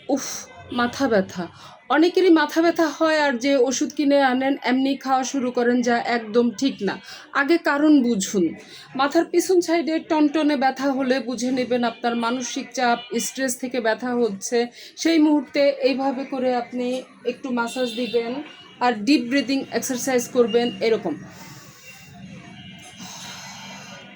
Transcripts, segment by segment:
উফ, মাথা ব্যথা। অনেকেরই মাথা ব্যথা হয় আর যে ওষুধ কিনে আনেন এমনি খাওয়া শুরু করেন, যা একদম ঠিক না। আগে কারণ বুঝুন। মাথার পিছন সাইডে টনটনে ব্যথা হলে বুঝে নেবেন আপনার মানসিক চাপ, স্ট্রেস থেকে ব্যথা হচ্ছে। সেই মুহূর্তে এইভাবে করে আপনি একটু মাসাজ দিবেন আর ডিপ ব্রিদিং এক্সারসাইজ করবেন এরকম।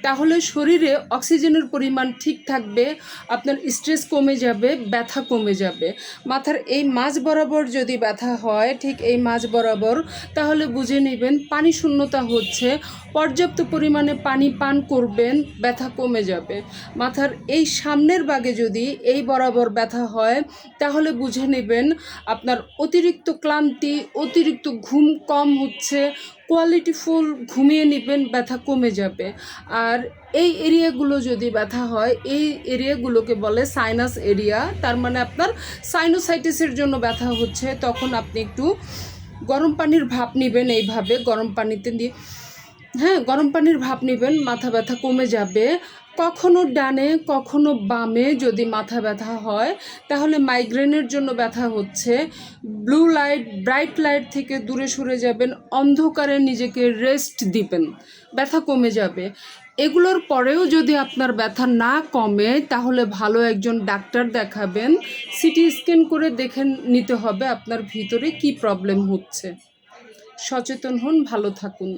তাহলে শরীরে অক্সিজেনের পরিমাণ ঠিক থাকবে, আপনার স্ট্রেস কমে যাবে, ব্যথা কমে যাবে। মাথার এই মাঝ বরাবর যদি ব্যথা হয়, ঠিক এই মাঝ বরাবর, তাহলে বুঝে নেবেন পানি শূন্যতা হচ্ছে। পর্যাপ্ত পরিমাণে পানি পান করবেন, ব্যথা কমে যাবে। মাথার এই সামনের ভাগে যদি এই বরাবর ব্যথা হয়, তাহলে বুঝে নেবেন আপনার অতিরিক্ত ক্লান্তি, অতিরিক্ত ঘুম কম হচ্ছে। কোয়ালিটিফুল ঘুমিয়ে নেবেন, ব্যথা কমে যাবে। আর এই এরিয়াগুলো যদি ব্যথা হয়, এই এরিয়াগুলোকে বলে সাইনাস এরিয়া। তার মানে আপনার সাইনোসাইটিসের জন্য ব্যথা হচ্ছে। তখন আপনি একটু গরম পানির ভাপ নেবেন, এইভাবে গরম পানিতে দিয়ে, হ্যাঁ, গরম পানির ভাপ নেবেন, মাথা ব্যথা কমে যাবে। কখনো ডানে কখনো বামে যদি মাথা ব্যথা হয়, তাহলে মাইগ্রেনের জন্য ব্যথা হচ্ছে। ব্লু লাইট, ব্রাইট লাইট থেকে দূরে সরে যাবেন, অন্ধকারে নিজেকে রেস্ট দিবেন, ব্যথা কমে যাবে। এগুলোর পরেও যদি আপনার ব্যথা না কমে, তাহলে ভালো একজন ডাক্তার দেখাবেন। সিটি স্ক্যান করে দেখে নিতে হবে আপনার ভিতরে কি প্রবলেম হচ্ছে। সচেতন হন, ভালো থাকুন।